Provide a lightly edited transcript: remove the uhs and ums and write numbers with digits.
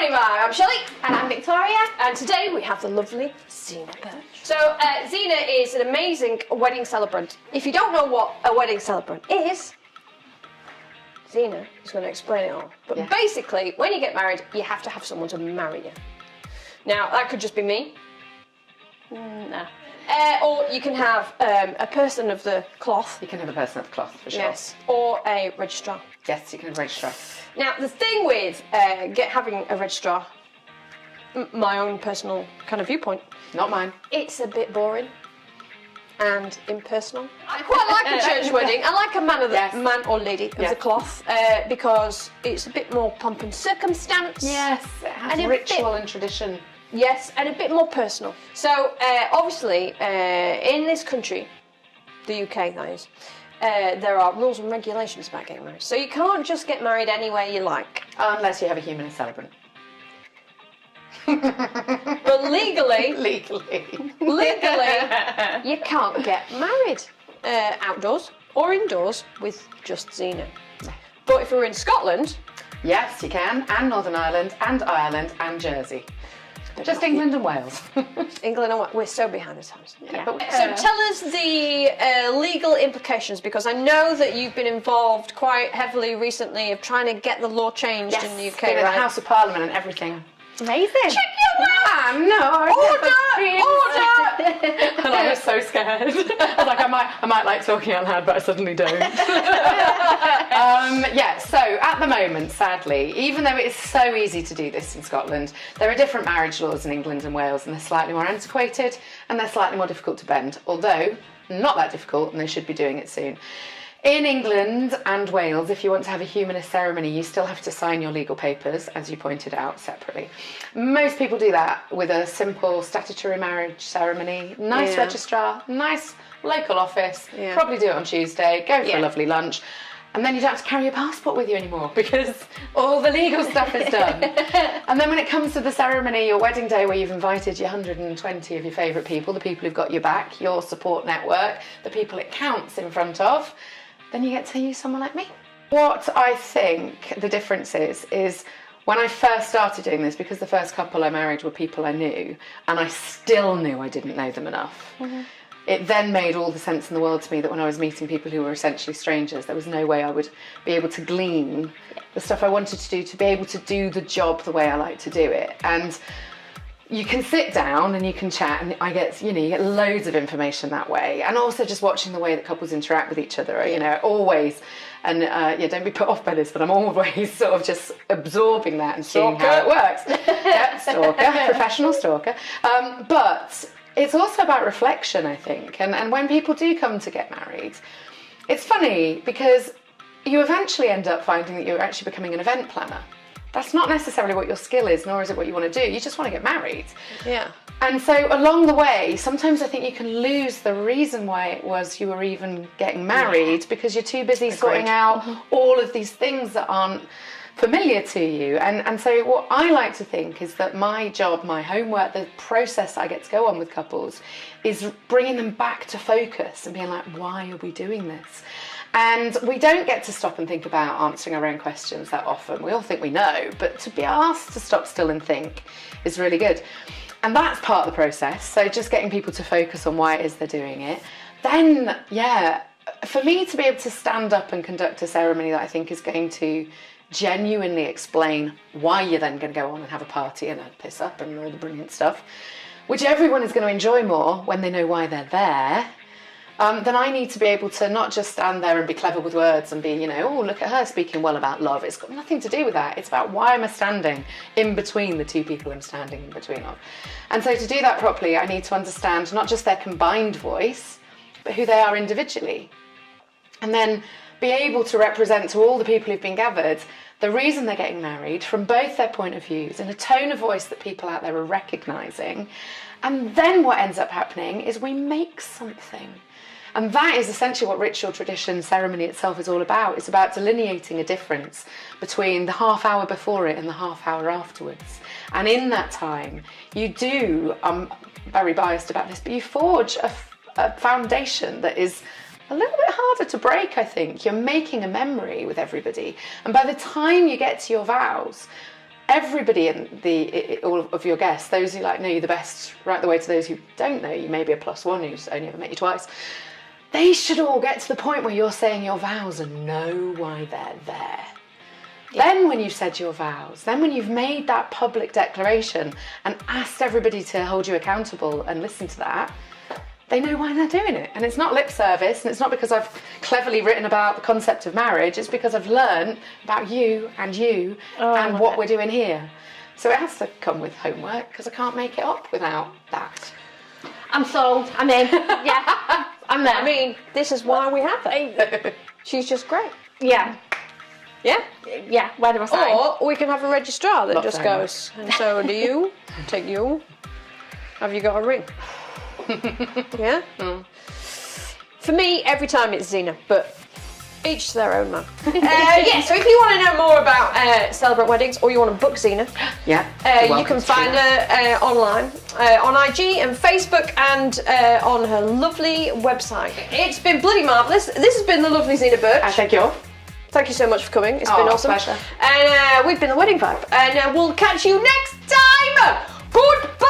Ceremony Bar. I'm Shelley. And I'm Victoria. And today we have the lovely Zena Birch. So Zena is an amazing wedding celebrant. If you don't know what a wedding celebrant is, Zena is going to explain it all. But basically, when you get married, you have to have someone to marry you. Now, that could just be me. No. Or you can have a person of the cloth. You can have a person of the cloth, for sure. Yes. Or a registrar. Yes, you can have a registrar. Now, the thing with having a registrar, my own personal kind of viewpoint. Not mine. It's a bit boring and impersonal. I quite like a church wedding. I like a man or lady of the cloth because it's a bit more pomp and circumstance. Yes, it has ritual and tradition. Yes, and a bit more personal. So, obviously, in this country, the UK that is, there are rules and regulations about getting married. So you can't just get married anywhere you like. Unless you have a humanist celebrant. But legally, you can't get married outdoors or indoors with just Zena. But if we're in Scotland... Yes, you can, and Northern Ireland, and Jersey. Just England and Wales. England and Wales. We're so behind the times. Yeah. So tell us the legal implications, because I know that you've been involved quite heavily recently of trying to get the law changed in the UK, been in the House of Parliament and everything. Amazing. Check your No, Order! And I was so scared. I was like, I might like talking out loud, but I suddenly don't. So at the moment, sadly, even though it is so easy to do this in Scotland, there are different marriage laws in England and Wales, and they're slightly more antiquated and they're slightly more difficult to bend, although not that difficult, and they should be doing it soon. In England and Wales, if you want to have a humanist ceremony, you still have to sign your legal papers, as you pointed out, separately. Most people do that with a simple statutory marriage ceremony, nice registrar, nice local office, probably do it on Tuesday, go for a lovely lunch, and then you don't have to carry your passport with you anymore because all the legal stuff is done. And then when it comes to the ceremony, your wedding day, where you've invited your 120 of your favourite people, the people who've got your back, your support network, the people it counts in front of, then you get to use someone like me. What I think the difference is when I first started doing this, because the first couple I married were people I knew, and I still knew I didn't know them enough. It then made all the sense in the world to me that when I was meeting people who were essentially strangers, there was no way I would be able to glean the stuff I wanted to do, to be able to do the job the way I like to do it. And you can sit down and you can chat, and you get loads of information that way. And also just watching the way that couples interact with each other, always. And don't be put off by this, but I'm always sort of just absorbing that and seeing how it works. Stalker, professional stalker. But it's also about reflection, I think. And when people do come to get married, it's funny because you eventually end up finding that you're actually becoming an event planner. That's not necessarily what your skill is, nor is it what you want to do. You just want to get married. Yeah. And so along the way, sometimes I think you can lose the reason why it was you were even getting married because you're too busy sorting out all of these things that aren't familiar to you. And so what I like to think is that my job, my homework, the process I get to go on with couples is bringing them back to focus and being like, why are we doing this? And we don't get to stop and think about answering our own questions that often. We all think we know, but to be asked to stop still and think is really good. And that's part of the process. So just getting people to focus on why it is they're doing it. Then, for me to be able to stand up and conduct a ceremony that I think is going to genuinely explain why you're then going to go on and have a party and a piss up and all the brilliant stuff, which everyone is going to enjoy more when they know why they're there, then I need to be able to not just stand there and be clever with words and be, oh, look at her speaking well about love. It's got nothing to do with that. It's about why am I standing in between the two people I'm standing in between of. And so to do that properly, I need to understand not just their combined voice, but who they are individually. And then be able to represent to all the people who've been gathered the reason they're getting married from both their point of views in a tone of voice that people out there are recognising. And then what ends up happening is we make something. And that is essentially what ritual, tradition, ceremony itself is all about. It's about delineating a difference between the half hour before it and the half hour afterwards. And in that time, you do, I'm very biased about this, but you forge a foundation that is a little bit harder to break, I think. You're making a memory with everybody. And by the time you get to your vows, everybody in all of your guests, those who like know you the best, right the way to those who don't know you, maybe a +1 who's only ever met you twice, they should all get to the point where you're saying your vows and know why they're there. Then when you've said your vows, then when you've made that public declaration and asked everybody to hold you accountable and listen to that, they know why they're doing it. And it's not lip service, and it's not because I've cleverly written about the concept of marriage, it's because I've learned about you and what we're doing here. So it has to come with homework, because I can't make it up without that. I'm sold. I'm in. Yeah, I'm there. I mean, this is why we have her. She's just great. Yeah. Yeah? Yeah, where do I sign? Or we can have a registrar that Not just very goes, and so do you, take you, have you got a ring? Yeah? For me, every time it's Zena, but each to their own, man. Yeah, so if you want to know more about Celebrate Weddings, or you want to book Zena, you can find her online on IG and Facebook, and on her lovely website. It's been bloody marvellous. This has been the lovely Zena Birch. Thank you. Thank you so much for coming. It's been awesome. Pleasure. And we've been the Wedding Vibe. And we'll catch you next time. Goodbye.